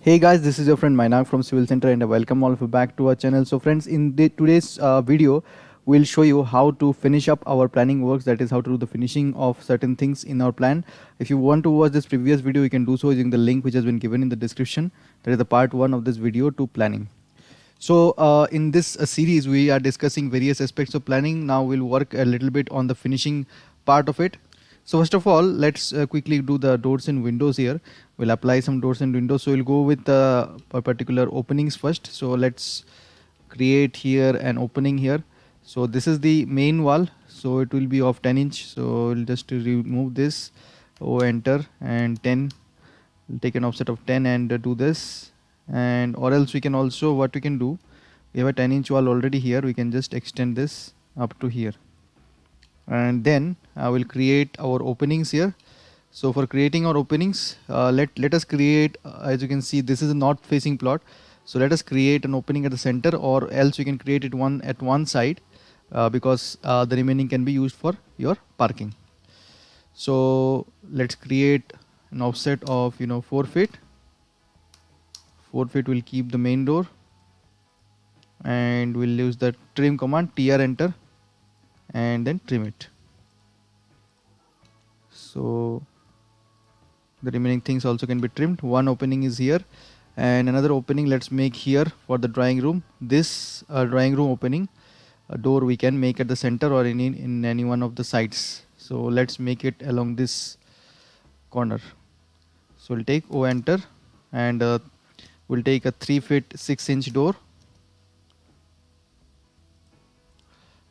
Hey guys, this is your friend Mainak from Civil Center and I welcome all of you back to our channel. So friends, in today's video, we'll show you how to finish up our planning works, that is how to do the finishing of certain things in our plan. If you want to watch this previous video, you can do so using the link which has been given in the description. That is the part 1 of this video to planning. So in this series, we are discussing various aspects of planning. Now we'll work a little bit on the finishing part of it. So first of all, let's quickly do the doors and windows here. We'll apply some doors and windows. So we'll go with the particular openings first. So let's create here an opening here. So this is the main wall. So it will be of 10 inch. So we'll just remove this. Oh, enter and 10. We'll take an offset of 10 and do this. And or else we can also, what we can do, we have a 10-inch wall already here. We can just extend this up to here. And then I will create our openings here. So for creating our openings, let us create, as you can see, this is a north facing plot. So let us create an opening at the center, or else we can create it one at one side, because the remaining can be used for your parking. So let's create an offset of 4 feet. 4 feet will keep the main door, and we'll use the trim command, tr enter, and then trim it. So the remaining things also can be trimmed. One opening is here and another opening let's make here for the drawing room. This drawing room opening, a door we can make at the center or in any one of the sides. So let's make it along this corner. So we'll take O enter, and we'll take a 3 feet 6 inch door,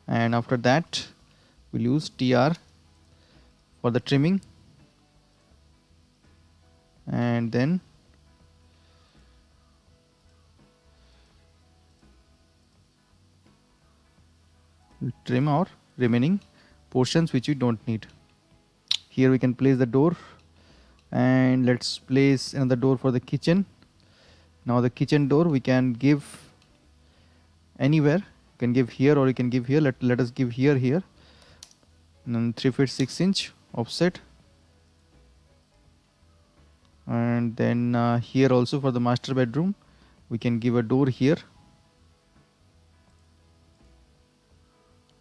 and after that we'll use tr for the trimming, and then we'll trim our remaining portions which we don't need. Here we can place the door, and let's place another door for the kitchen. Now the kitchen door we can give anywhere. You can give here or you can give here. Let us give here, and then 3 feet 6 inch offset, and then here also for the master bedroom we can give a door here,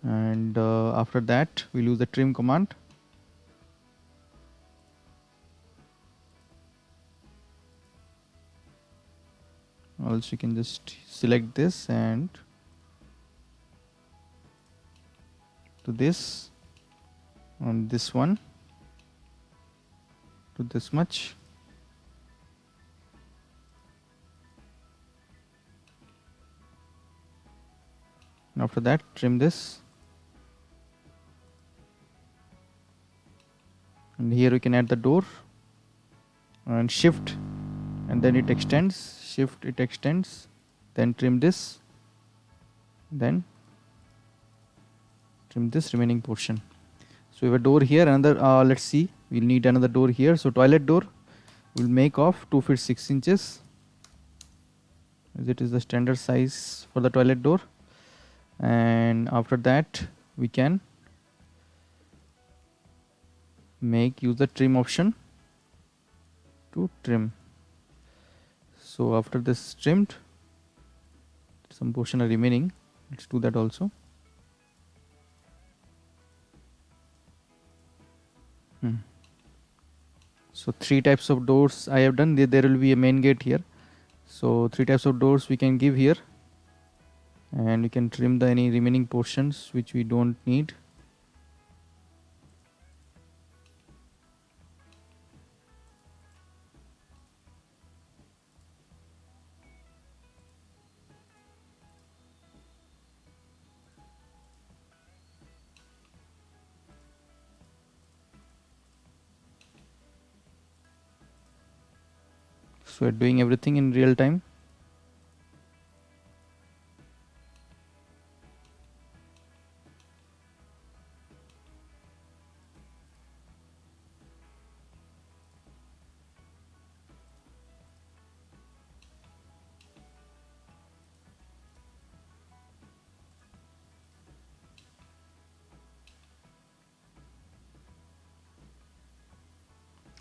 and after that we'll use the trim command. Also you can just select this and to this, and this one to this much. And after that trim this, and here we can add the door and shift, and then it extends, shift, it extends, then trim this, then trim this remaining portion. So we have a door here, another let's see, we'll need another door here. So toilet door we'll make of 2 feet 6 inches, as it is the standard size for the toilet door. And after that we can use the trim option to trim. So after this trimmed, some portion are remaining, let's do that also. So 3 types of doors I have done. There will be a main gate here, so 3 types of doors we can give here, and we can trim the any remaining portions which we don't need. So we're doing everything in real time.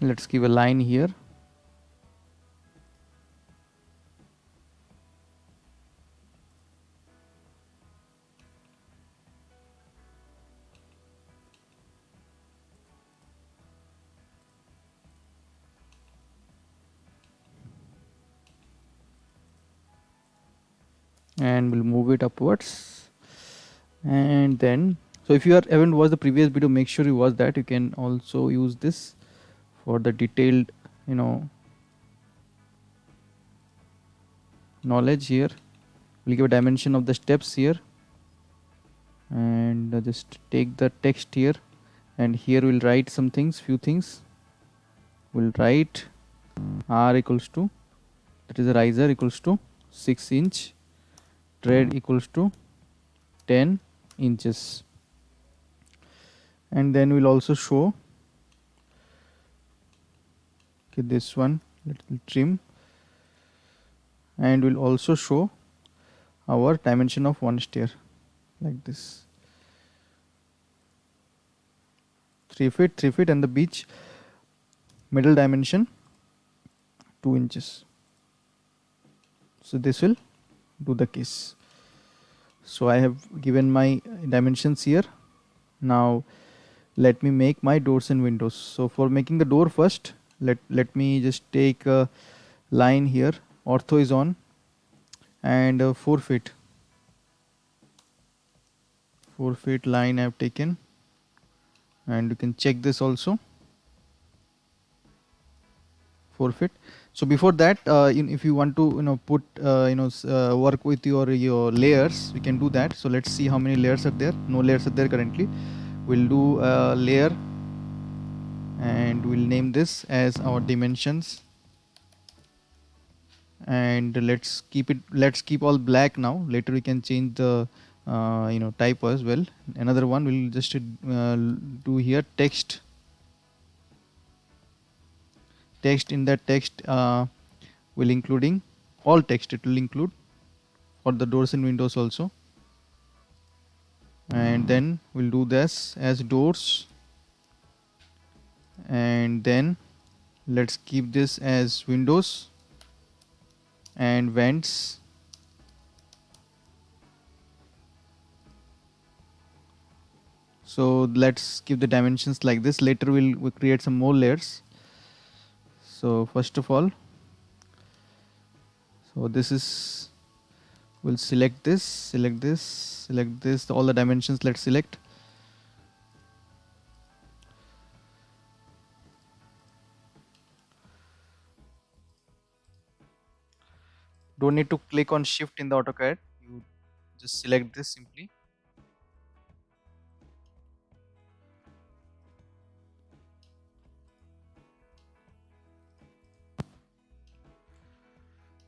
Let's give a line here. and we'll move it upwards. And then, so if you haven't watched the previous video, make sure you watch that. You can also use this for the detailed, you know, knowledge. Here we'll give a dimension of the steps here, and just take the text here, and here we'll write some things, few things. We'll write r equals to, that is a riser, equals to 6 inch, tread equals to 10 inches. And then we'll also show, okay, this one little trim, and we'll also show our dimension of one stair like this, 3 feet, 3 feet, and the beach middle dimension 2 inches. So this will do the case. So I have given my dimensions here. Now let me make my doors and windows. So for making the door first, let me just take a line here. Ortho is on, and 4 feet, 4 feet line I have taken, and you can check this also, 4 feet. So before that, if you want to put work with your layers, we can do that. So let's see how many layers are there. No layers are there currently. We'll do a layer, and we'll name this as our dimensions, and let's keep all black now. Later we can change the type as well. Another one, we'll just do here text. In that text, will including all text, it will include for the doors and windows also. And then we'll do this as doors, and then let's keep this as windows and vents. So let's keep the dimensions like this. Later we'll create some more layers. So first of all, so this is, we'll select this, all the dimensions, let's select. Don't need to click on shift in the AutoCAD, you just select this simply.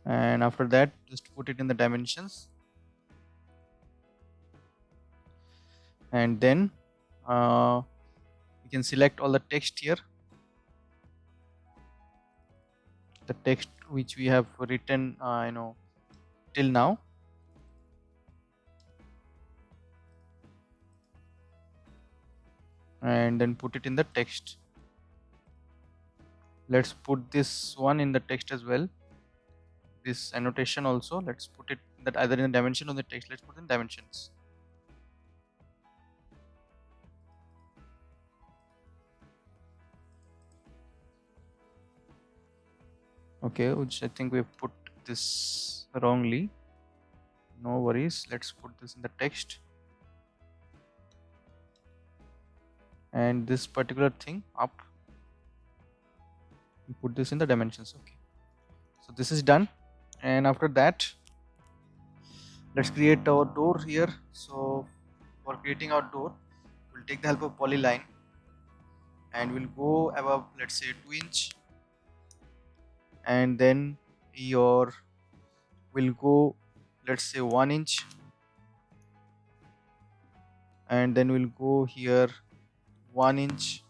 And after that, just put it in the dimensions, and then you can select all the text here, the text which we have written till now. And then put it in the text. Let's put this one in the text as well, this annotation also. Let's put it that either in the dimension or the text. Let's put in dimensions. Okay, which I think we've put this wrongly. No worries, let's put this in the text, and this particular thing up, we put this in the dimensions. Okay, so this is done. And after that, let's create our door here. So for creating our door, we'll take the help of polyline, and we'll go above, let's say 2 inch, and then we'll go, let's say 1 inch, and then we'll go here 1 inch,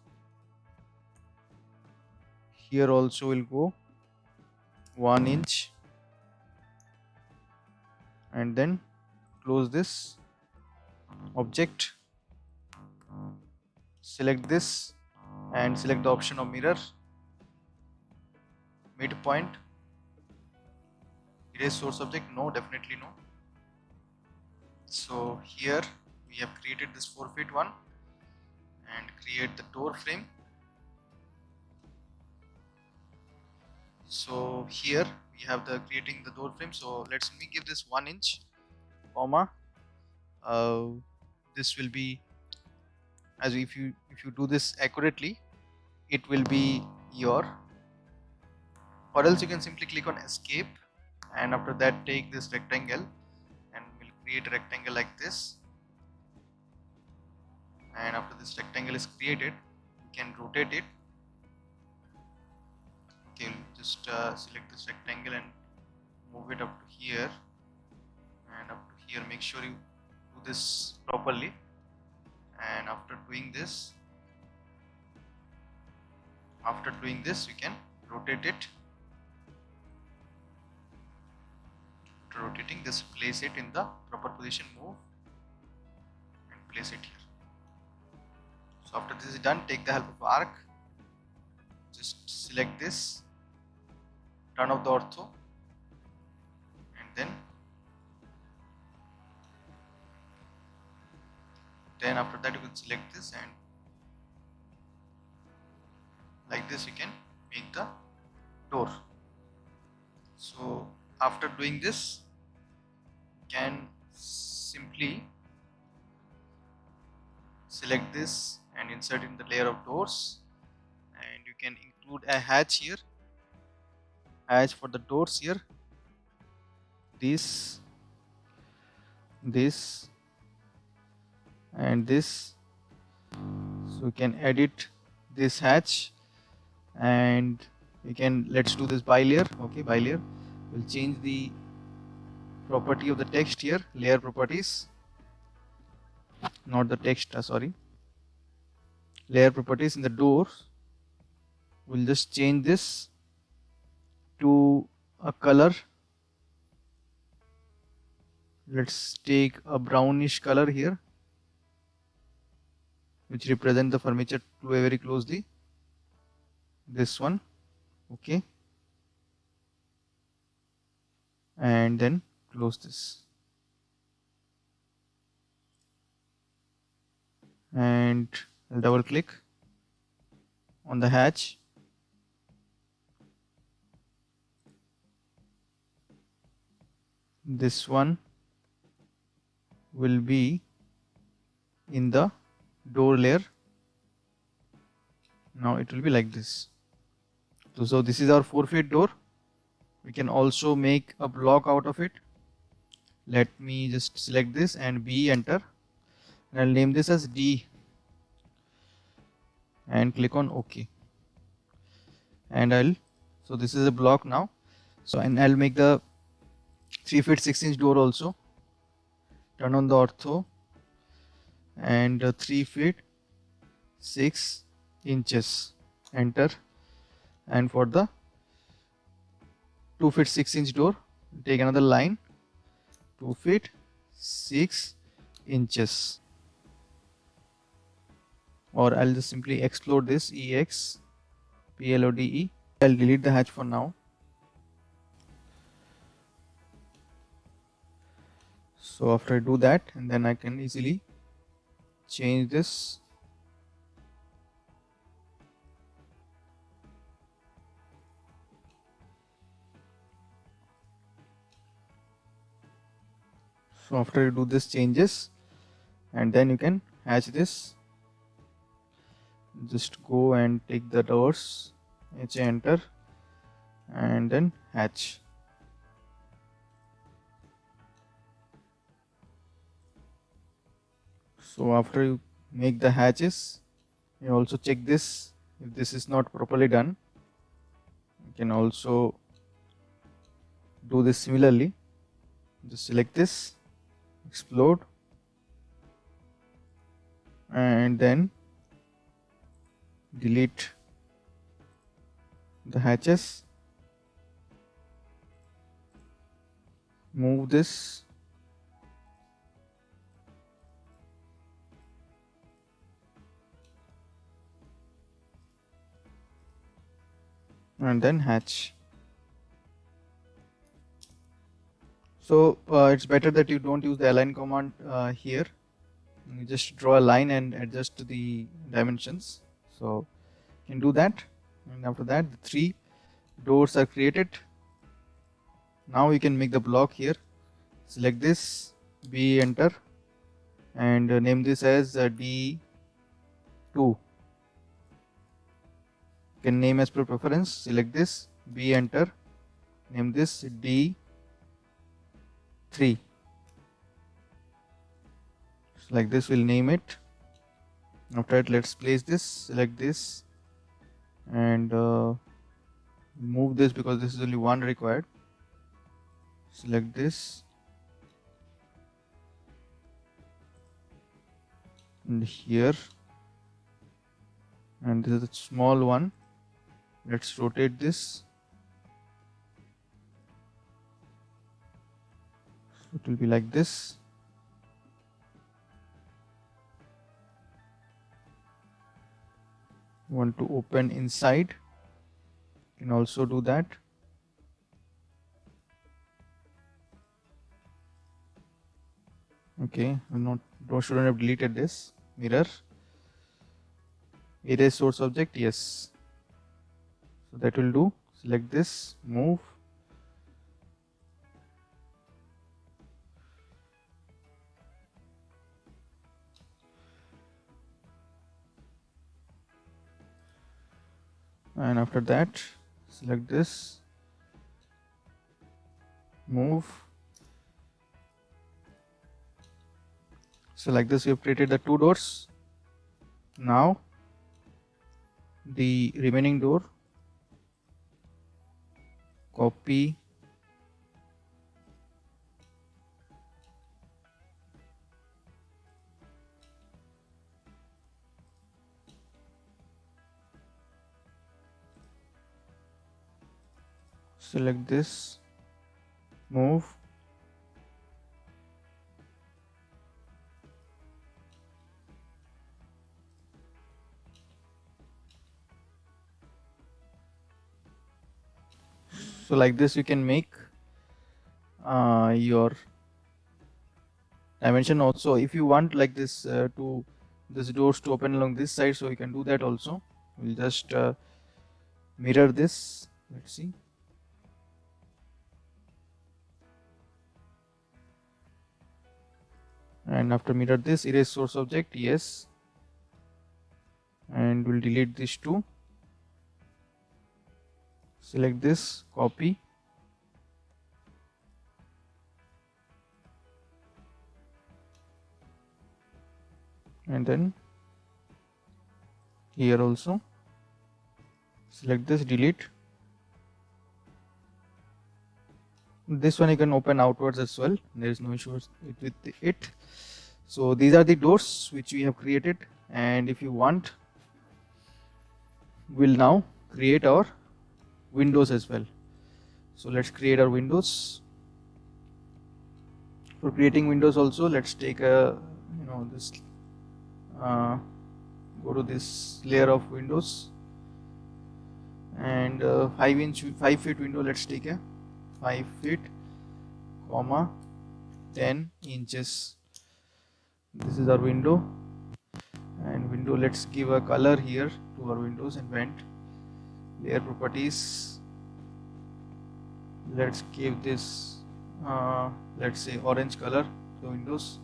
here also we'll go 1 inch, and then close this object, select this, and select the option of mirror, midpoint, erase source object, no, definitely no. So here we have created this 4 feet one, and create the door frame. So here we have the creating the door frame. So let me give this 1 inch, comma. This will be, as if you do this accurately, it will be your, or else you can simply click on escape, and after that take this rectangle and we'll create a rectangle like this. And after this rectangle is created, you can rotate it. Okay, just select this rectangle and move it up to here, and up to here. Make sure you do this properly, and after doing this you can rotate it. After rotating this, place it in the proper position, move and place it here. So after this is done, take the help of arc, just select this, turn off the ortho, and then after that you can select this, and like this you can make the door. So after doing this, you can simply select this and insert in the layer of doors, and you can include a hatch here, hatch for the doors here, this and this. So you can edit this hatch, and we can, let's do this bilayer. Okay, bilayer, we'll change the property of the text here, layer properties, not the text, sorry, layer properties. In the doors, we'll just change this to a color. Let's take a brownish color here, which represent the furniture very closely, this one. Okay, and then close this, and I'll double click on the hatch. This one will be in the door layer. Now it will be like this. So this is our 4-feet door. We can also make a block out of it. Let me just select this and B, enter, and I'll name this as D and click on OK. And so this is a block now. So, and I'll make the 3 feet 6 inch door also. Turn on the ortho, and 3 feet 6 inches, enter. And for the 2 feet 6 inch door, take another line, 2 feet 6 inches, or I'll just simply explode this, EXPLODE. I'll delete the hatch for now. So after I do that, and then I can easily change this. So after you do this changes, and then you can hatch this. Just go and take the doors, enter, and then hatch. So after you make the hatches, you also check this. If this is not properly done, you can also do this similarly. Just select this, explode, and then delete the hatches, move this, and then hatch. So it's better that you don't use the align command here. You just draw a line and adjust the dimensions. So you can do that, and after that the 3 doors are created. Now you can make the block here. Select this, B, enter, and name this as D2. You can name as per preference. Select this, B, enter, name this D3. So like this we'll name it. After that, let's place this, select this, and move this because this is only one required. Select this, and here, and this is a small one. Let's rotate this. It will be like this. Want to open inside, you can also do that. Okay, shouldn't have deleted this. Mirror, erase source object, yes. So that will do. Select this, move. And after that, select this, move. So like this we have created the two doors. Now the remaining door, copy, select this, move. So like this you can make your dimension also. If you want like this this doors to open along this side, so you can do that also. We'll just mirror this. Let's see. And after mirror this, erase source object, yes, and we'll delete these two. Select this, copy, and then here also select this, delete. This one you can open outwards as well, there is no issues with it. So these are the doors which we have created, and if you want, we'll now create our windows as well. So let's create our windows. For creating windows also, let's take a this go to this layer of windows, and 5 feet window, let's take a 5 feet, comma 10 inches. This is our window, and window, let's give a color here to our windows and vent. Layer properties, let's give this let's say orange color to windows.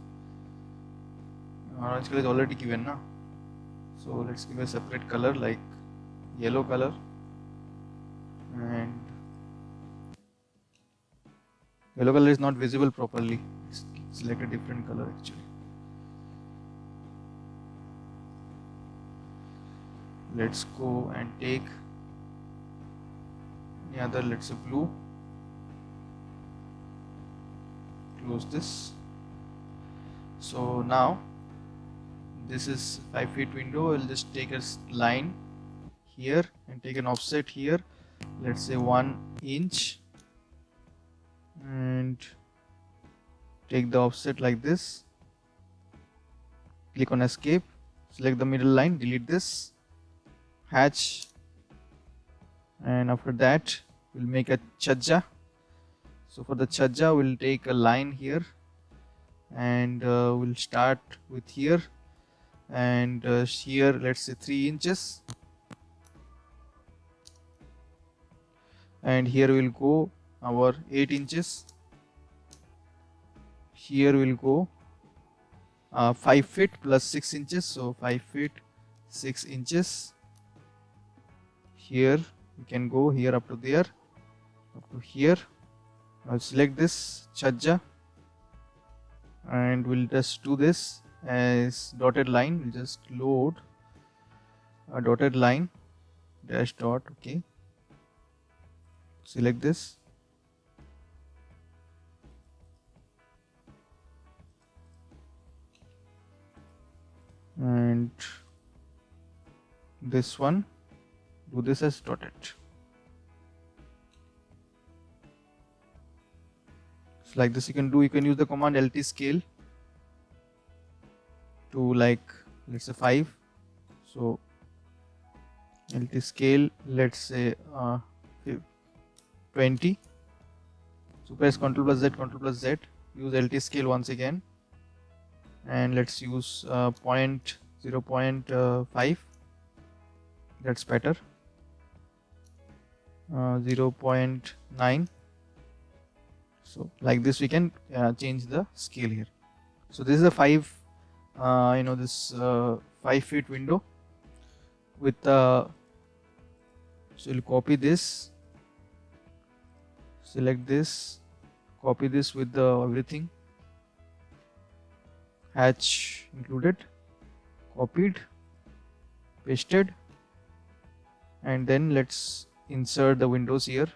Orange color is already given na, so let's give a separate color like yellow color, and yellow color is not visible properly. Select a different color actually. Let's go and take any other, let's say blue. Close this. So now this is 5 feet window. I'll just take a line here and take an offset here, let's say 1 inch, and take the offset like this. Click on escape, select the middle line, delete this, hatch, and after that we'll make a chhajja. So for the chhajja, we'll take a line here, and we'll start with here, and here let's say 3 inches, and here we'll go our 8 inches. here we'll go 5 feet plus 6 inches, so 5 feet 6 inches. Here we can go here up to there, up to here. I'll select this chhajja and we'll just do this as dotted line. We'll just load a dotted line, dash dot. Okay, select this and this one, do this as dotted. So like this you can do. You can use the command LT scale to, like, let's say 5. So LT scale, let's say 20. So press Ctrl plus Z, Ctrl plus Z. Use LT scale once again, and let's use 0.5. That's better. 0.9. So like this we can change the scale here. So this is a 5 5 feet window with so we'll copy this, select this, copy this with the everything, hatch included, copied, pasted, and then let's insert the windows here.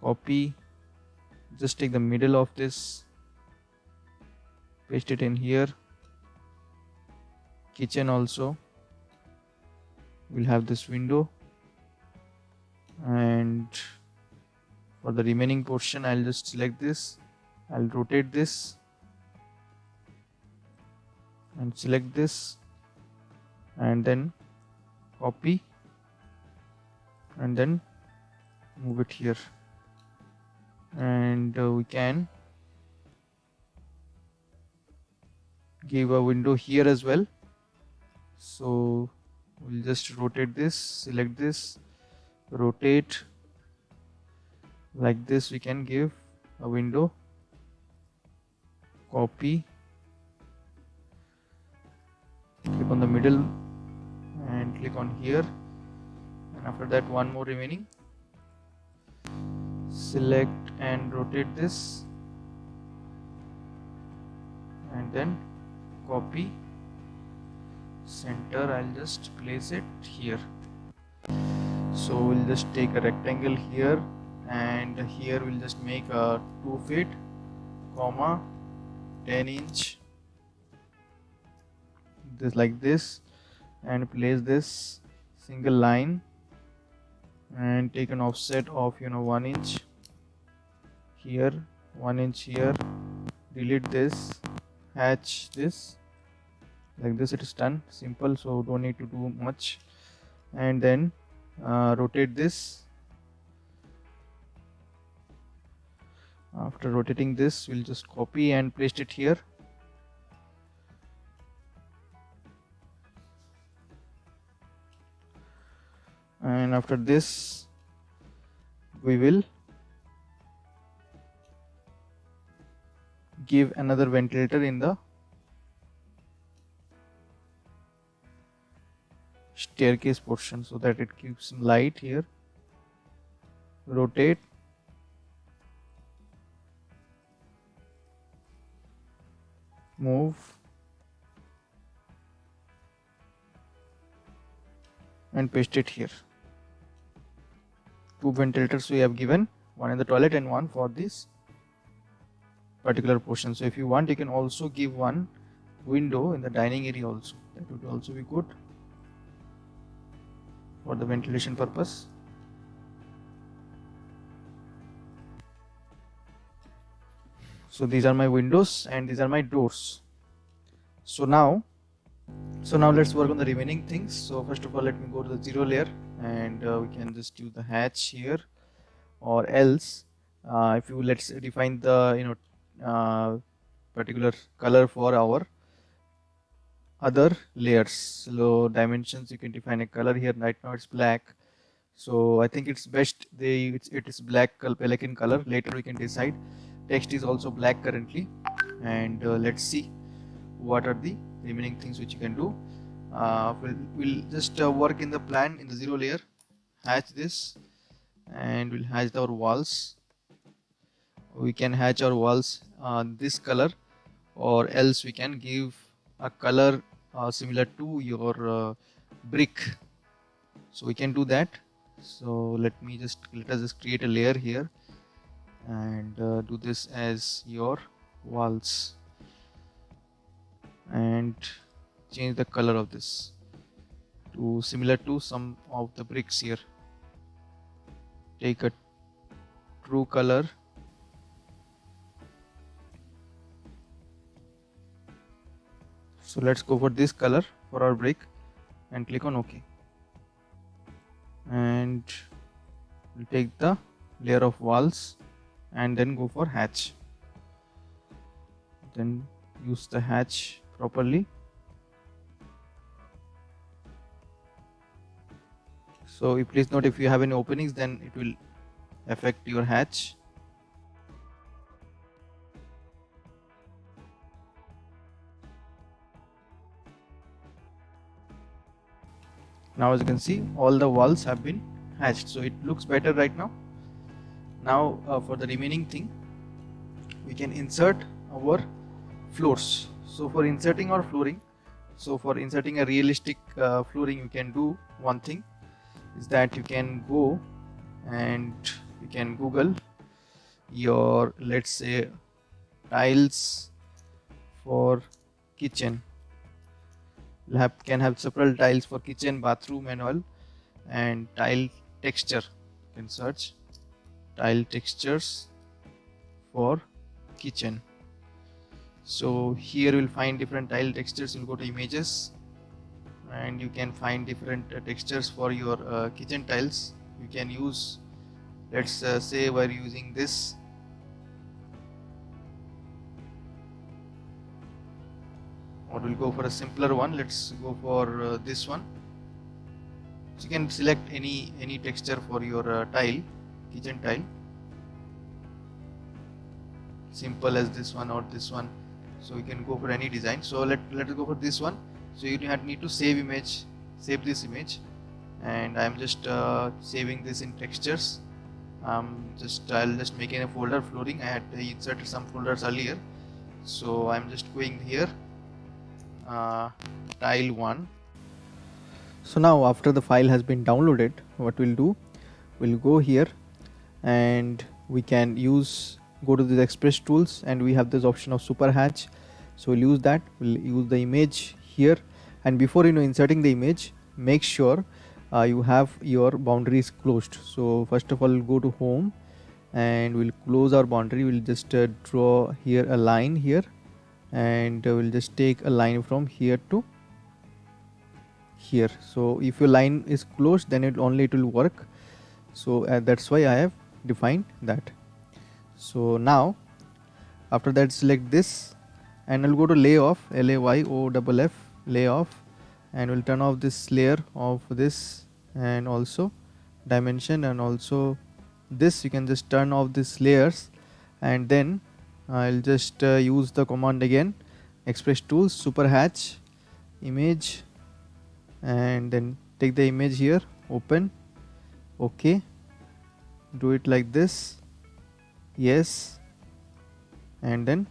Copy, just take the middle of this, paste it in here. Kitchen also, we'll have this window, and for the remaining portion I'll just select this, I'll rotate this and select this, and then copy and then move it here, and we can give a window here as well. So we'll just rotate this, select this, rotate, like this we can give a window, copy, click on the middle and click on here, and after that one more remaining, select and rotate this, and then copy, center, I'll just place it here. So we'll just take a rectangle here, and here we'll just make a 2 feet, comma 10 inch, this like this, and place this single line and take an offset of 1 inch here, 1 inch here, delete this, hatch this, like this. It is done, simple, so don't need to do much. And then rotate this. After rotating this, we'll just copy and paste it here. And after this we will give another ventilator in the staircase portion so that it gives some light here. Rotate, move, and paste it here. 2 ventilators we have given, one in the toilet and one for this particular portion. So if you want, you can also give one window in the dining area also. That would also be good for the ventilation purpose. So these are my windows and these are my doors. So now let's work on the remaining things. So first of all, let me go to the 0 layer, and we can just use the hatch here, or else if you let's define the particular color for our other layers. So dimensions, you can define a color here. Right now it's black, so I think it's best it is black pelican color. Later we can decide. text is also black currently. And let's see what are the remaining things which you can do. We'll just work in the plan in the 0 layer, hatch this, and we'll hatch our walls. We can hatch our walls this color, or else we can give a color similar to your brick. So we can do that. So let us just create a layer here and do this as your walls, and change the color of this to similar to some of the bricks here. Take a true color, so let's go for this color for our brick and click on OK. And we'll take the layer of walls and then go for hatch, then use the hatch properly. So please note, if you have any openings, then it will affect your hatch. Now as you can see, all the walls have been hatched, so it looks better right now. Now for the remaining thing, we can insert our floors. So for inserting our flooring, so for inserting a realistic flooring, you can do one thing, is that you can go and you can Google your, let's say, tiles for kitchen. Can have several tiles for kitchen, bathroom and all, and tile texture. You can search tile textures for kitchen. So here you will find different tile textures. You'll go to images and you can find different textures for your kitchen tiles. You can use, let's say we're using this, or we'll go for a simpler one. Let's go for this one. So you can select any texture for your tile, kitchen tile, simple as this one or this one. So you can go for any design. So let's go for this one. So you need to save this image, and I'm just saving this in textures. I'll just make a folder flooring. I had inserted some folders earlier, so I'm just going here, tile 1. So now after the file has been downloaded, what we'll do, we'll go here and we can go to the Express tools, and we have this option of super hatch. So we'll use that. We'll use the image here, and before inserting the image, make sure you have your boundaries closed. So first of all, we'll go to home and we'll close our boundary. We'll just draw here a line here, and we'll just take a line from here to here. So if your line is closed, then it will work. So that's why I have defined that. So now after that, select this and I'll go to layoff, LAYOFF, layoff, and we'll turn off this layer of this, and also dimension, and also this. You can just turn off these layers, and then I'll just use the command again, Express tools, super hatch, image, and then take the image here, open, OK, do it like this, yes, and then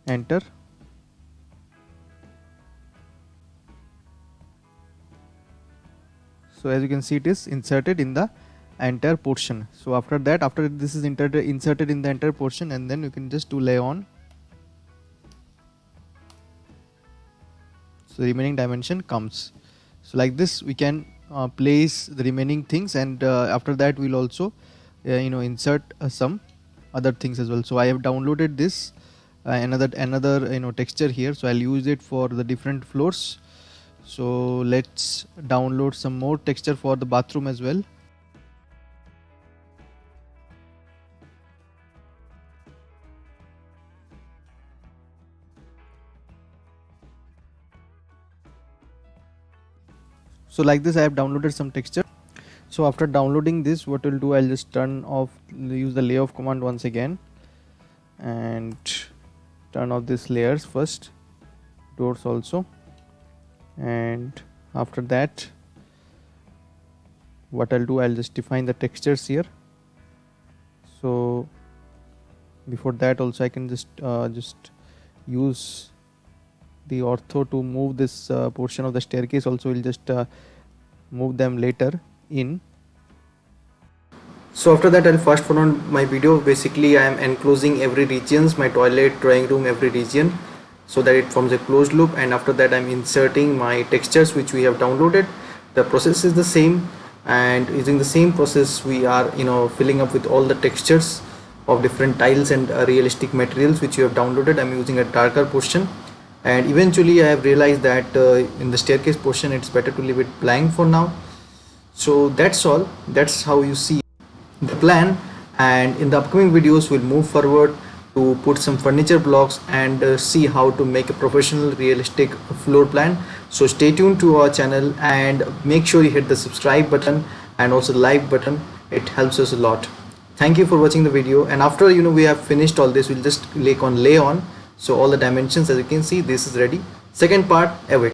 enter. So as you can see, it is inserted in the entire portion. So after this is inserted in the entire portion, and then you can just do lay on. So the remaining dimension comes. So like this we can place the remaining things, and after that we'll also insert some other things as well. So I have downloaded this another texture here, so I'll use it for the different floors. So let's download some more texture for the bathroom as well. So like this, I have downloaded some texture. So after downloading this, what we'll do, I'll just turn off, use the layoff command once again, and turn off these layers first, doors also. And after that, what I'll do, I'll just define the textures here. So before that also I can just use the ortho to move this portion of the staircase also. We'll just move them later in. So after that, I'll fast forward my video. Basically I am enclosing every regions, my toilet, drawing room, every region, so that it forms a closed loop. And after that I'm inserting my textures which we have downloaded. The process is the same, and using the same process we are filling up with all the textures of different tiles and realistic materials which you have downloaded. I'm using a darker portion, and eventually I have realized that in the staircase portion it's better to leave it blank for now. So that's all. That's how you see the plan, and in the upcoming videos we'll move forward to put some furniture blocks and see how to make a professional realistic floor plan. So stay tuned to our channel and make sure you hit the subscribe button and also the like button. It helps us a lot. Thank you for watching the video. And after we have finished all this, we'll just click on lay on. So all the dimensions, as you can see, this is ready. Second part, away.